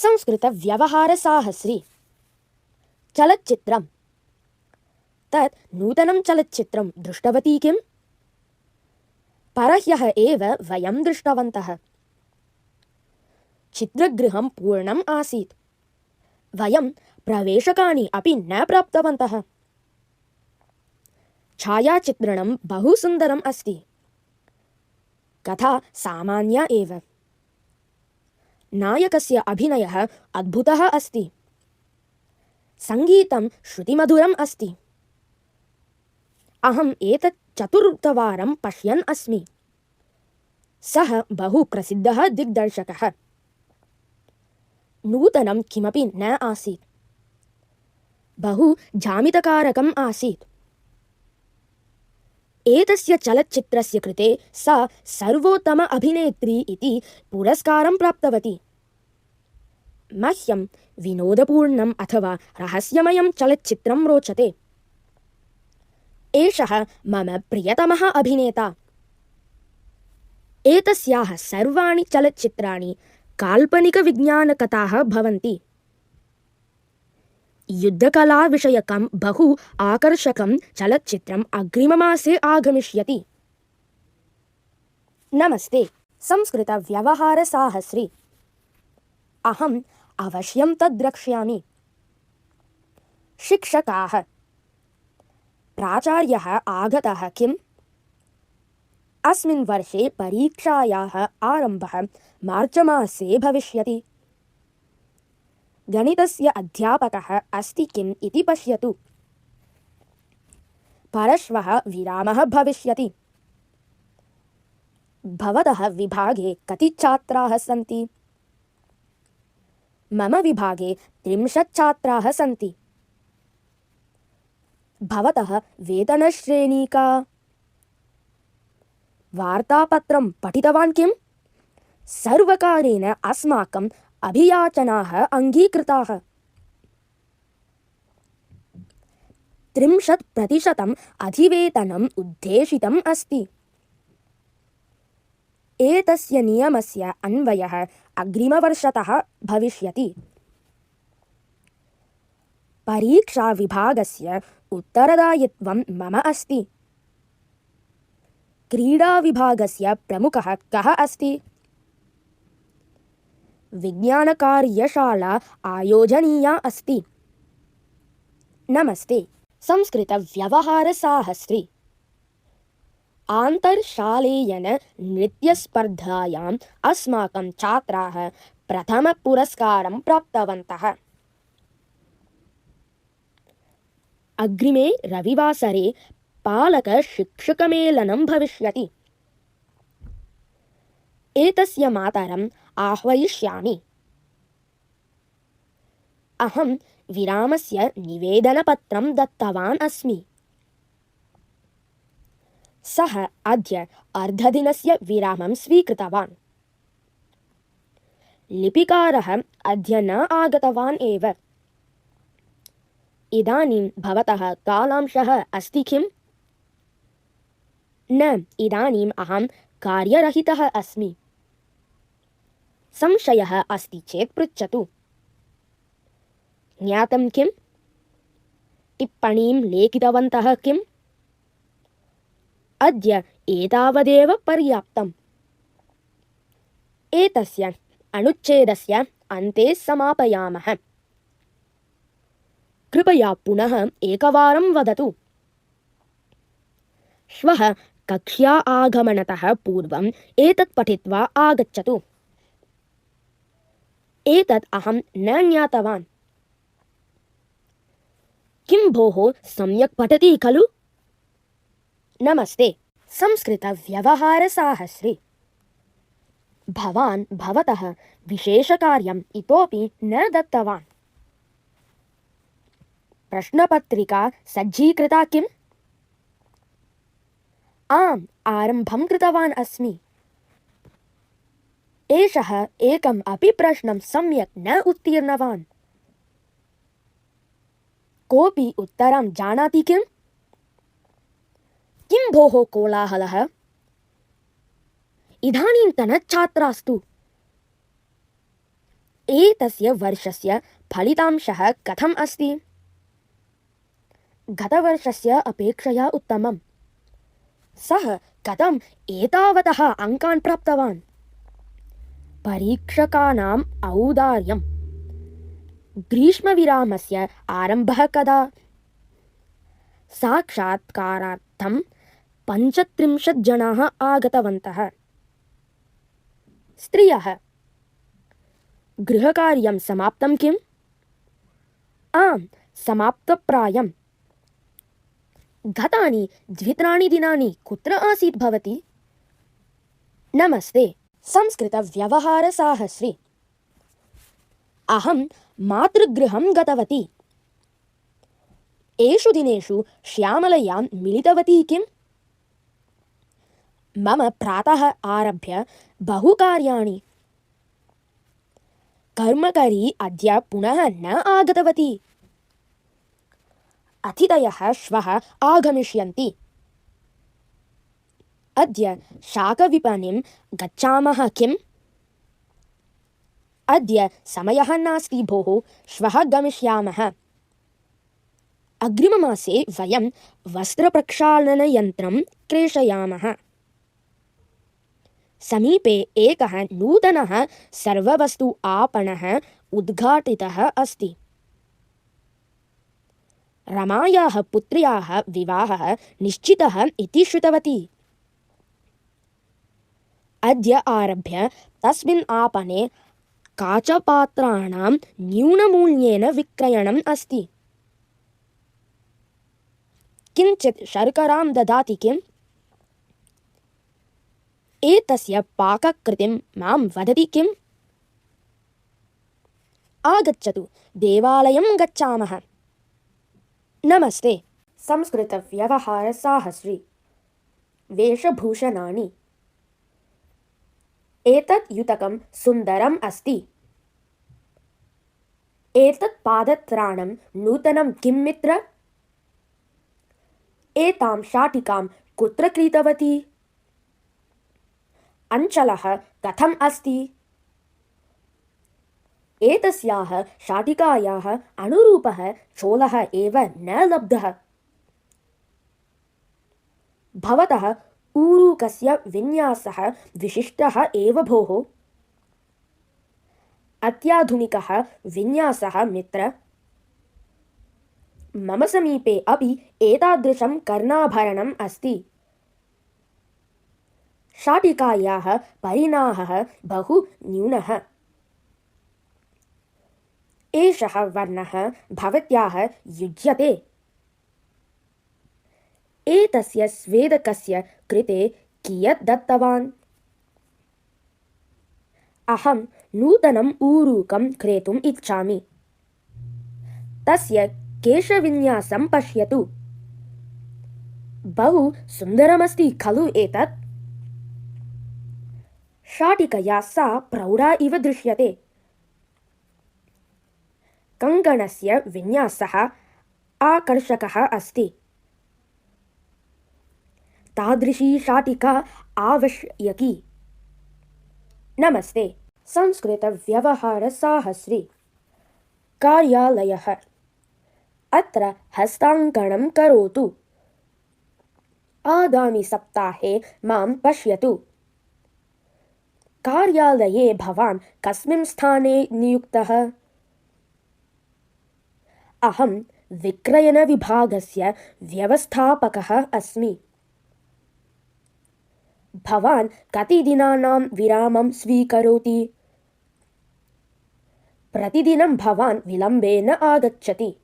संस्कृतव्यवहारसाहस्री चलच्चित्रम्। तत् नूतनं चलच्चित्रं दृष्टवती किम्? परह्यः एव वयं दृष्टवन्तः। चित्रगृहं पूर्णम् आसीत्। वयं प्रवेशकानि अपि न प्राप्तवन्तः। छायाचित्रणं बहु सुन्दरम् अस्ति। कथा सामान्या एव। नायकस्य अभिनयः अद्भुतः अस्ति। सङ्गीतं श्रुतिमधुरम् अस्ति। अहम् एतत् चतुर्थवारं पश्यन् अस्मि। सः बहु प्रसिद्धः दिग्दर्शकः। नूतनं किमपि न आसीत्। बहु जामितकारकम् आसीत्। एतस्य चलच्चित्रस्य कृते सा सर्वोत्तम अभिनेत्री इति पुरस्कारं प्राप्तवती। मह्यं विनोदपूर्णम् अथवा रहस्यमयं चलच्चित्रं रोचते। एषः मम प्रियतमः अभिनेता। एतस्याः सर्वाणि चलच्चित्राणि काल्पनिकविज्ञानकथाः भवन्ति। युद्धकलाविषयकं बहु आकर्षकं चलच्चित्रम् अग्रिममासे आगमिष्यति। नमस्ते, संस्कृतव्यवहारसाहस्री। अहम् अवश्यं तद् द्रक्ष्यामि। शिक्षकाः। प्राचार्यः आगतः किम्? अस्मिन् वर्षे परीक्षायाः आरम्भः मार्चमासे भविष्यति। गणितस्य अध्यापकः अस्ति किम् इति पश्यतु। परश्वः विरामः भविष्यति। भवतः विभागे कति छात्राः सन्ति? मम विभागे 30 छात्राः सन्ति। भवतः वेतनश्रेणी का? वार्तापत्रं पठितवान् किम्? सर्वकारेण अस्माकम् अभियाचनाः अङ्गीकृताः। 30% अधिवेतनम् उद्देशितम् अस्ति। एतस्य नियमस्य अन्वयः अग्रिमवर्षतः भविष्यति। परीक्षाविभागस्य उत्तरदायित्वं मम अस्ति। क्रीडाविभागस्य प्रमुखः कः अस्ति? विज्ञानकार्यशाला आयोजनीया अस्ति। नमस्ते, संस्कृतव्यवहारसाहस्री। आन्तर्शालेयन नृत्यस्पर्धायाम् अस्माकं छात्राः प्रथमपुरस्कारं प्राप्तवन्तः। अग्रिमे रविवासरे पालकशिक्षकमेलनं भविष्यति। एतस्य मातरम् आह्वयिष्यामि। अहं विरामस्य निवेदनपत्रं दत्तवान् अस्मि। सः अद्य अर्धदिनस्य विरामं स्वीकृतवान्। लिपिकारः अद्य न आगतवान् एव। इदानीं भवतः कालांशः अस्ति किम्? न, इदानीम् अहं कार्यरहितः अस्मि। संशयः अस्ति चेत् पृच्छतु। ज्ञातं किम्? टिप्पणीं लेखितवन्तः किम्? अद्य एतावदेव पर्याप्तम्। एतस्य अनुच्छेदस्य अन्ते समापयामः। कृपया पुनः एकवारं वदतु। श्वः कक्ष्या आगमनतः पूर्वम् एतत् पठित्वा आगच्छतु। एतत् अहं न ज्ञातवान्। किं भोः, सम्यक् पठति खलु? नमस्ते, संस्कृतव्यवहारसाहस्री। भवान् भवतः विशेषकार्यम् इतोपि न दत्तवान्। प्रश्नपत्रिका सज्जीकृता किम्? आम्, आरम्भं कृतवान् अस्मि। एषः एकम् अपि प्रश्नं सम्यक् न उत्तीर्णवान्। कोऽपि उत्तरं जानाति किम्? किं भोः कोलाहलः? इदानीन्तनछात्रास्तु एतस्य वर्षस्य फलितांशः कथम् अस्ति? गतवर्षस्य अपेक्षया उत्तमम्। सः कथम् एतावतः अङ्कान् प्राप्तवान्? परीक्षकाणाम् औदार्यम्। ग्रीष्मविरामस्य आरम्भः कदा? साक्षात्कारार्थं 35 जनाः आगतवन्तः। स्त्रियः। गृहकार्यं समाप्तं किम्? आम्, समाप्तप्रायम्। गतानि 2-3 दिनानि कुत्र आसीत् भवती? नमस्ते, संस्कृतव्यवहारसाहस्री। अहं मातृगृहं गतवती। एषु दिनेषु श्यामलयां मिलितवती किम्? मम प्रातः आरभ्य बहुकार्याणि। कर्मकरी अद्य पुनः न आगतवती। अतिथयः श्वः आगमिष्यन्ति। अद्य शाकविपणिं गच्छामः किम्? अद्य समयः नास्ति भोः, श्वः गमिष्यामः। अग्रिममासे वयं वस्त्रप्रक्षालनयन्त्रं क्रेषयामः। समीपे एकः नूतनः सर्ववस्तु आपणः उद्घाटितः अस्ति। रमायाः पुत्र्याः विवाहः निश्चितः इति श्रुतवती। अद्य आरभ्य तस्मिन् आपणे काचपात्राणां न्यूनमूल्येन विक्रयणम् अस्ति। किञ्चित् शर्करां ददाति किम्? एतस्य पाककृतिं मां वदति किम्? आगच्छतु, देवालयं गच्छामः। नमस्ते, संस्कृतव्यवहारसाहस्री। वेशभूषणानि। एतत् युतकं सुन्दरम् अस्ति। एतत् पादत्राणं नूतनं किं मित्र? एतां शाटिकां कुत्र क्रीतवती? अञ्चलः कथम् अस्ति? एतस्याः शाटिकायाः अनुरूपः चोलः एव न लब्धः। भवतः ऊरुकस्य विन्यासः विशिष्टः एव भोः। अत्याधुनिकः विन्यासः मित्र। मम समीपे अपि एतादृशं कर्णाभरणम् अस्ति। शाटिकायाः परिणामः बहु न्यूनः। एषः वर्णः भवत्याः युज्यते। एतस्य स्वेदकस्य कृते कियत् दत्तवान्? अहं नूतनम् ऊरुकं क्रेतुम् इच्छामि। तस्य केशविन्यासं पश्यतु। बहु सुन्दरमस्ति खलु एतत्? शाटिकया सा प्रौढा इव दृश्यते। कङ्कणस्य विन्यासः आकर्षकः अस्ति। तादृशी शाटिका आवश्यकी। नमस्ते, संस्कृतव्यवहारसाहस्री। कार्यालयः। अत्र हस्ताङ्कनं करोतु। आगामिसप्ताहे मां पश्यतु। कार्यालये भवान् कस्मिन् स्थाने नियुक्तः? अहं विक्रयणविभागस्य व्यवस्थापकः अस्मि। भवान् कति दिनानां विरामं स्वीकरोति? प्रतिदिनं भवान् विलम्बेन आगच्छति।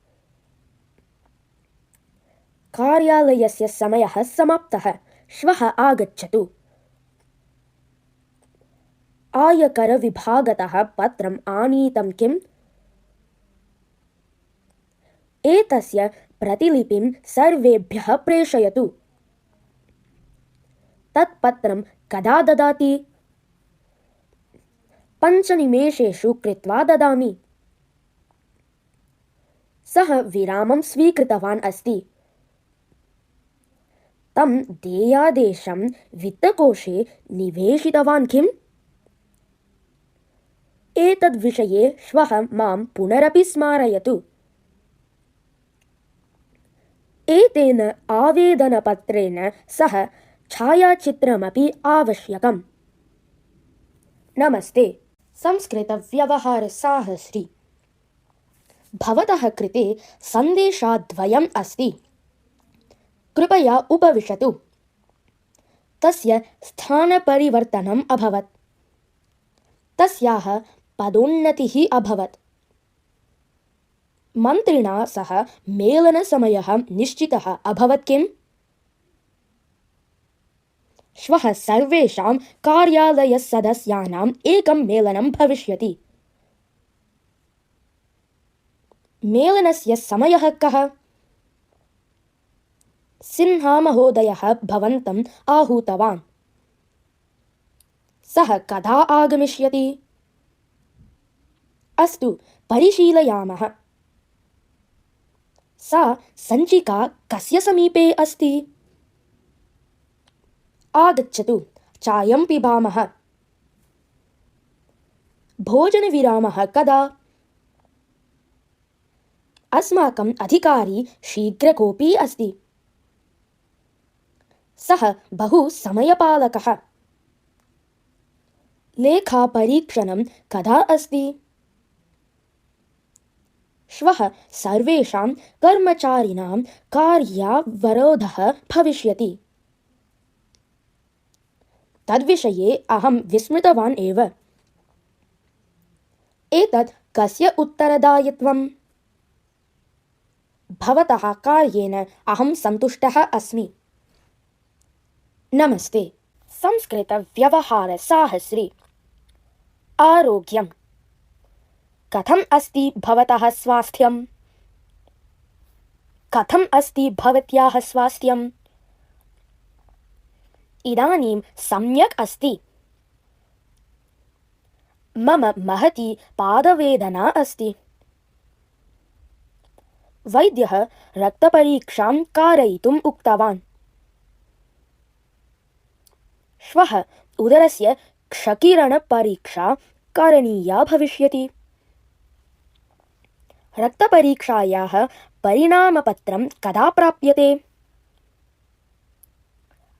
कार्यालयस्य समयः समाप्तः, श्वः आगच्छतु। आयकरविभागतः पत्रम् आनीतं किम्? एतस्य प्रतिलिपिं सर्वेभ्यः प्रेषयतु। तत् पत्रं कदा ददाति? 5 निमेषेषु कृत्वा ददामि। सः विरामं स्वीकृतवान् अस्ति। तं देयादेशं वित्तकोषे निवेशितवान् किम्? एतद्विषये श्वः मां पुनरपि स्मारयतु। एतेन आवेदनपत्रेण सह छायाचित्रमपि आवश्यकम्। नमस्ते, संस्कृतव्यवहारसाहस्री। भवतः कृते सन्देशद्वयम् अस्ति। कृपया उपविशतु। तस्य स्थानपरिवर्तनम् अभवत्। तस्याः पदोन्नतिः अभवत्। मन्त्रिणा सह मेलनसमयः निश्चितः अभवत् किम्? श्वः सर्वेषां कार्यालयसदस्यानाम् एकं मेलनं भविष्यति। मेलनस्य समयः कः? सिन्हामहोदयः भवन्तम् आहूतवान्। सः कदा आगमिष्यति? अस्तु, परिशीलयामः। सा सञ्चिका कस्य समीपे अस्ति? आगच्छतु, चायं पिबामः। भोजनविरामः कदा? अस्माकम् अधिकारी शीघ्रकोपी अस्ति। सः बहु समयपालकः। लेखापरीक्षणं कदा अस्ति? श्वः सर्वेषां कर्मचारिणां कार्यावरोधः भविष्यति। तद्विषये अहं विस्मृतवान् एव। एतत् कस्य उत्तरदायित्वम्? भवतः कार्येन अहं सन्तुष्टः अस्मि। नमस्ते, संस्कृतव्यवहारसाहस्री। आरोग्यम्। कथम् अस्ति भवतः स्वास्थ्यम्? कथम् अस्ति भवत्याः स्वास्थ्यम्? इदानीं सम्यक् अस्ति। मम महती पादवेदना अस्ति। वैद्यः रक्तपरीक्षां कारयितुम् उक्तवान्। श्वः उदरस्य क्षकिरणपरीक्षा करणीया भविष्यति। रक्तपरीक्षायाः परिणामपत्रं कदा प्राप्यते?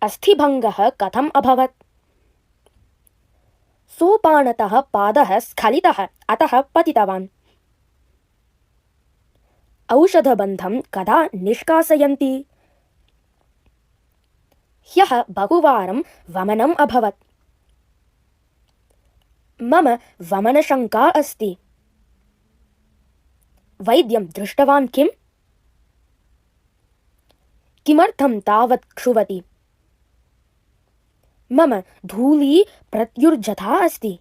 अस्थिभङ्गः कथम् अभवत्? सोपानतः पादः स्खलितः, अतः पतितवान्। औषधबन्धं कदा निष्कासयन्ति? ह्यः बहुवारं वमनम् अभवत्। मम वमनशङ्का अस्ति। वैद्यं दृष्टवान् किम्? किमर्थं तावत् क्षुवति? मम धूली प्रत्युर्जता अस्ति।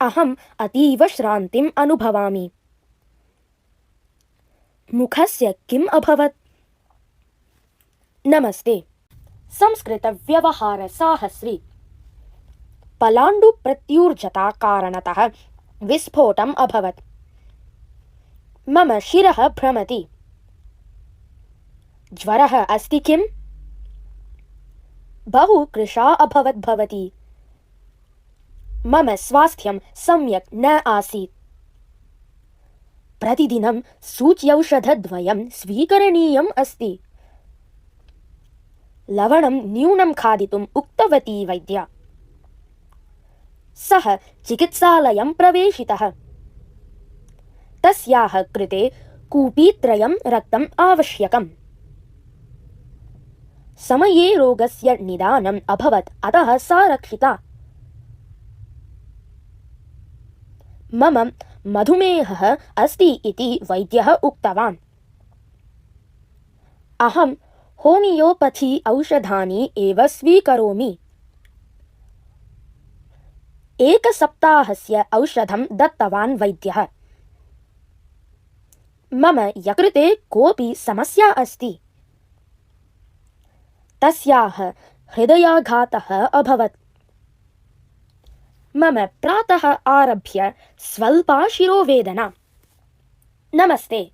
अहम् अतीव श्रान्तिम् अनुभवामि। मुखस्य किम् अभवत्? नमस्ते, संस्कृतव्यवहारसाहस्री। पलाण्डुप्रत्युर्जता कारणतः विस्फोटम् अभवत्। मम शिरः भ्रमति। ज्वरः अस्ति किम्? बहु कृशा अभवत् भवती। मम स्वास्थ्यं सम्यक् न आसीत्। प्रतिदिनं सूच्यौषधद्वयं स्वीकरणीयम् अस्ति। लवणं न्यूनं खादितुम् उक्तवती वैद्या। सः चिकित्सालयं प्रवेशितः। तस्याः कृते कूपीत्रयं रक्तम् आवश्यकम्। समये रोगस्य निदानम् अभवत्, अतः सा रक्षिता। मम मधुमेहः अस्ति इति वैद्यः उक्तवान्। अहं होमियोपथी औषधानि एव स्वीकरोमि। एकसप्ताहस्य औषधं दत्तवान् वैद्यः। मम यकृते कोऽपि समस्या अस्ति। तस्याः हृदयाघातः अभवत्। मम प्रातः आरभ्य स्वल्पा शिरोवेदना। नमस्ते।